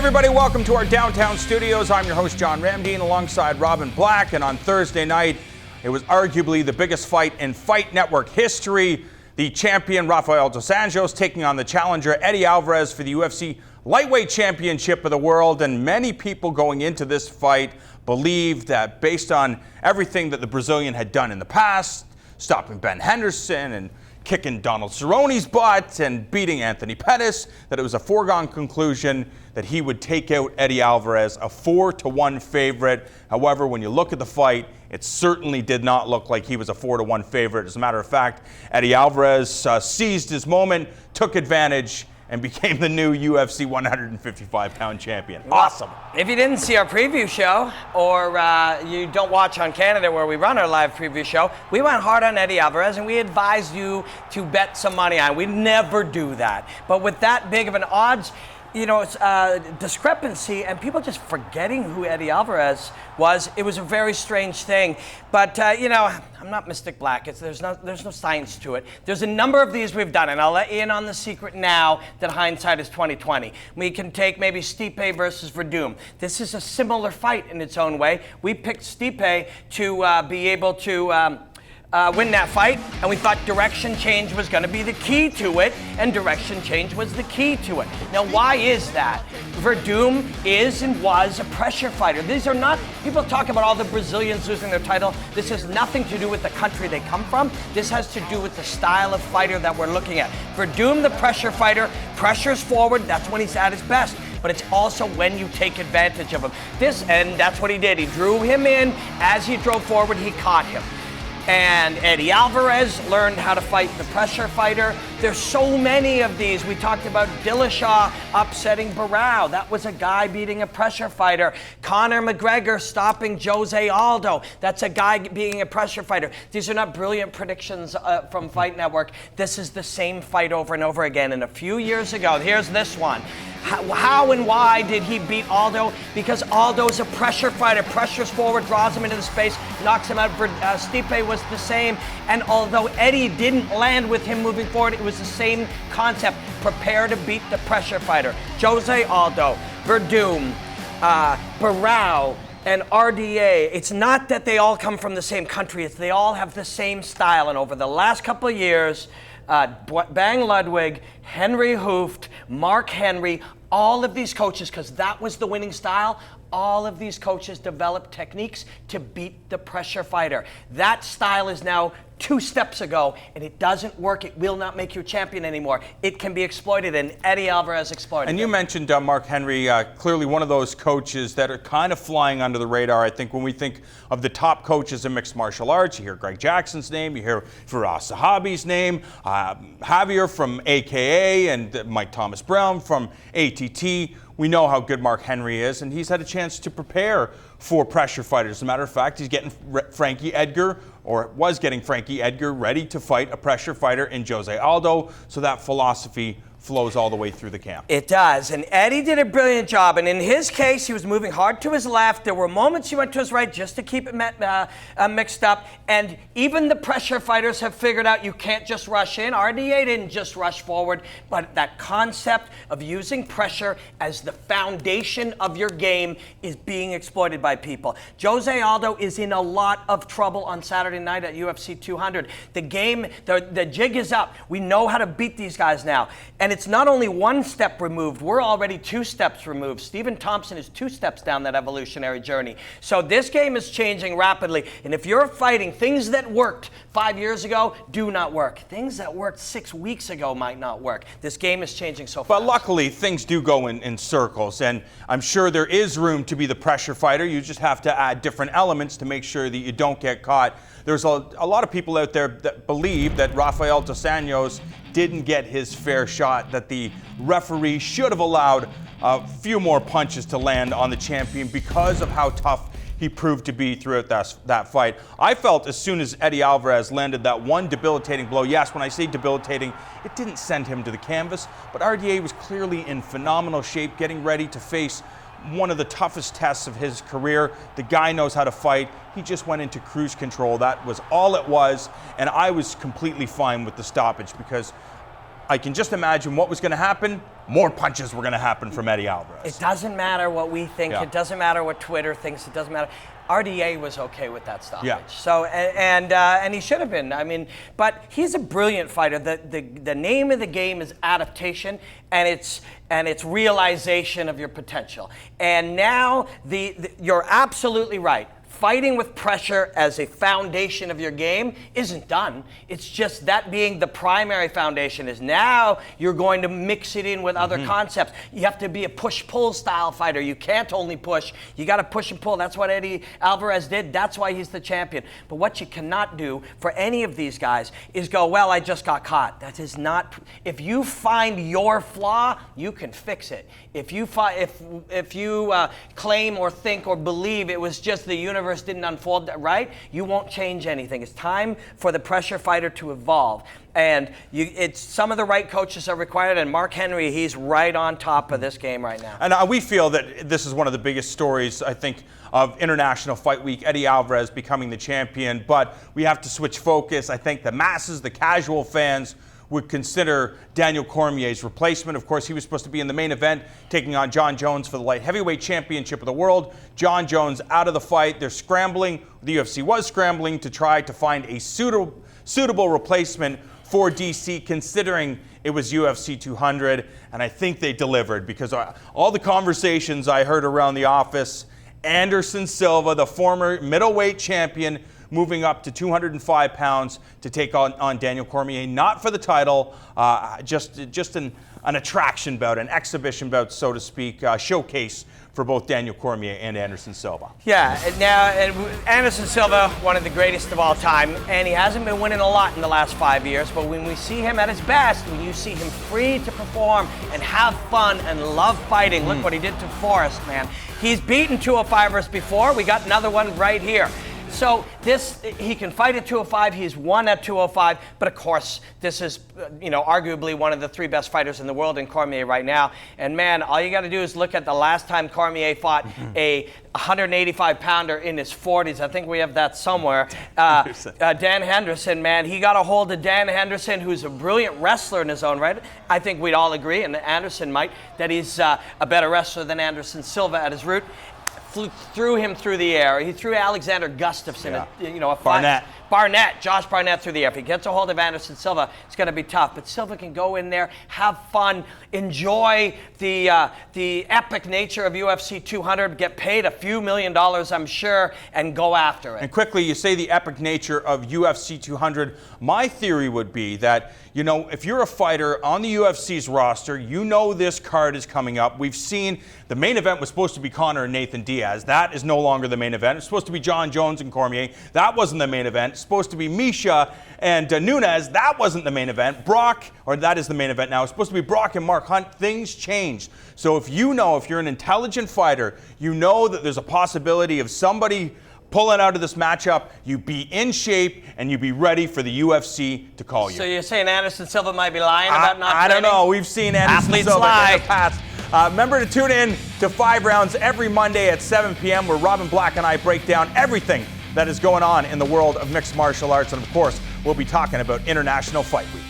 everybody, welcome to our downtown studios. I'm your host, John Ramdeen, alongside Robin Black. And on Thursday night, it was arguably the biggest fight in Fight Network history. The champion, Rafael dos Anjos, taking on the challenger, Eddie Alvarez, for the UFC Lightweight Championship of the world. And many people going into this fight believed that based on everything that the Brazilian had done in the past, stopping Ben Henderson and kicking Donald Cerrone's butt and beating Anthony Pettis, that it was a foregone conclusion that he would take out Eddie Alvarez, a 4-1 favorite. However, when you look at the fight, it certainly did not look like he was a 4-1 favorite. As a matter of fact, Eddie Alvarez seized his moment, took advantage, and became the new UFC 155-pound champion. Awesome. If you didn't see our preview show, or you don't watch on Canada where we run our live preview show, we went hard on Eddie Alvarez and we advised you to bet some money on. We never do that. But with that big of an odds, it's discrepancy and people just forgetting who Eddie Alvarez was. It was a very strange thing. But, I'm not Mystic Black. There's no science to it. There's a number of these we've done, and I'll let you in on the secret now that hindsight is 20/20. We can take maybe Stipe versus Verdum. This is a similar fight in its own way. We picked Stipe to be able to win that fight, and we thought direction change was going to be the key to it, and direction change was the key to it. Now, why is that? Verdum is and was a pressure fighter. These are not, people talk about all the Brazilians losing their title. This has nothing to do with the country they come from. This has to do with the style of fighter that we're looking at. Verdum, the pressure fighter, pressures forward, that's when he's at his best. But it's also when you take advantage of him. And that's what he did. He drew him in. As he drove forward, he caught him. And Eddie Alvarez learned how to fight the pressure fighter. There's so many of these. We talked about Dillashaw upsetting Barao. That was a guy beating a pressure fighter. Conor McGregor stopping Jose Aldo. That's a guy being a pressure fighter. These are not brilliant predictions from Fight Network. This is the same fight over and over again. And a few years ago, here's this one. How and why did he beat Aldo? Because Aldo's a pressure fighter. Pressures forward, draws him into the space, knocks him out. Stipe was the same. And although Eddie didn't land with him moving forward, it was the same concept. Prepare to beat the pressure fighter. Jose Aldo, Verdum, Barao, and RDA. It's not that they all come from the same country. It's they all have the same style. And over the last couple of years, Bang Ludwig, Henry Hooft, Mark Henry, all of these coaches, because that was the winning style, all of these coaches developed techniques to beat the pressure fighter. That style is now 2 steps ago, and it doesn't work. It will not make you a champion anymore. It can be exploited, and Eddie Alvarez exploited it. And you mentioned Mark Henry, clearly one of those coaches that are kind of flying under the radar. I think when we think of the top coaches in mixed martial arts, you hear Greg Jackson's name, you hear Firas Zahabi's name, Javier from AKA, and Mike Thomas Brown from ATT. We know how good Mark Henry is, and he's had a chance to prepare for pressure fighters. As a matter of fact, he's getting Frankie Edgar, or was getting Frankie Edgar, ready to fight a pressure fighter in Jose Aldo. So that philosophy flows all the way through the camp. It does, and Eddie did a brilliant job, and in his case, he was moving hard to his left. There were moments he went to his right just to keep it mixed up, and even the pressure fighters have figured out you can't just rush in. RDA didn't just rush forward, but that concept of using pressure as the foundation of your game is being exploited by people. Jose Aldo is in a lot of trouble on Saturday night at UFC 200. The game, the jig is up. We know how to beat these guys now. And it's not only 1 step removed, we're already 2 steps removed. Stephen Thompson is 2 steps down that evolutionary journey. So this game is changing rapidly. And if you're fighting, things that worked 5 years ago do not work. Things that worked 6 weeks ago might not work. This game is changing so fast. But luckily, things do go in circles. And I'm sure there is room to be the pressure fighter. You just have to add different elements to make sure that you don't get caught. There's a lot of people out there that believe that Rafael dos Anjos didn't get his fair shot, that the referee should have allowed a few more punches to land on the champion because of how tough he proved to be throughout that fight. I felt as soon as Eddie Alvarez landed that one debilitating blow, yes, when I say debilitating, it didn't send him to the canvas, but RDA was clearly in phenomenal shape, getting ready to face one of the toughest tests of his career. The guy knows how to fight. He just went into cruise control. That was all it was, and I was completely fine with the stoppage because I can just imagine what was going to happen. More punches were going to happen from Eddie Alvarez. It doesn't matter what we think. Yeah. It doesn't matter what Twitter thinks. It doesn't matter. RDA was okay with that stoppage. Yeah. So and he should have been. I mean, but he's a brilliant fighter. The name of the game is adaptation, and it's realization of your potential. And now you're absolutely right. Fighting with pressure as a foundation of your game isn't done. It's just that being the primary foundation is now you're going to mix it in with other concepts. You have to be a push-pull style fighter. You can't only push. You got to push and pull. That's what Eddie Alvarez did. That's why he's the champion. But what you cannot do for any of these guys is go, well, I just got caught. That is not. If you find your flaw, you can fix it. If you claim or think or believe it was just the universe didn't unfold right, you won't change anything. It's time for the pressure fighter to evolve. And it's some of the right coaches are required, and Mark Henry, he's right on top of this game right now. And we feel that this is one of the biggest stories, I think, of International Fight Week, Eddie Alvarez becoming the champion. But we have to switch focus. I think the masses, the casual fans, would consider Daniel Cormier's replacement. Of course, he was supposed to be in the main event, taking on John Jones for the light heavyweight championship of the world. John Jones out of the fight. They're scrambling. The UFC was scrambling to try to find a suitable replacement for DC, considering it was UFC 200. And I think they delivered, because all the conversations I heard around the office, Anderson Silva, the former middleweight champion, moving up to 205 pounds to take on Daniel Cormier, not for the title, just an attraction bout, an exhibition bout, so to speak, showcase for both Daniel Cormier and Anderson Silva. Yeah, and Anderson Silva, one of the greatest of all time, and he hasn't been winning a lot in the last 5 years, but when we see him at his best, when you see him free to perform and have fun and love fighting, look what he did to Forrest, man. He's beaten 205ers before. We got another one right here. So he can fight at 205. He's won at 205. But of course, this is, arguably one of the three best fighters in the world in Cormier right now. And man, all you got to do is look at the last time Cormier fought a 185-pounder in his 40s. I think we have that somewhere. Dan Henderson, man, he got a hold of Dan Henderson, who's a brilliant wrestler in his own right. I think we'd all agree, and Anderson might, that he's a better wrestler than Anderson Silva at his root. Threw him through the air. He threw Alexander Gustafsson, Josh Barnett through the air. If he gets a hold of Anderson Silva, it's going to be tough. But Silva can go in there, have fun, enjoy the epic nature of UFC 200, get paid a few $1 million, I'm sure, and go after it. And quickly, you say the epic nature of UFC 200. My theory would be that, if you're a fighter on the UFC's roster, this card is coming up. We've seen the main event was supposed to be Conor and Nathan Diaz. That is no longer the main event. It's supposed to be John Jones and Cormier. That wasn't the main event. It's supposed to be Misha and Nunes. That wasn't the main event. That is the main event now. It's supposed to be Brock and Mark Hunt. Things changed. So if you're an intelligent fighter, that there's a possibility of somebody pulling out of this matchup, you be in shape and you be ready for the UFC to call you. So you're saying Anderson Silva might be lying about not I don't know. We've seen Anderson Silva in the past. Remember to tune in to 5 Rounds every Monday at 7 p.m. where Robin Black and I break down everything that is going on in the world of mixed martial arts. And of course, we'll be talking about International Fight Week.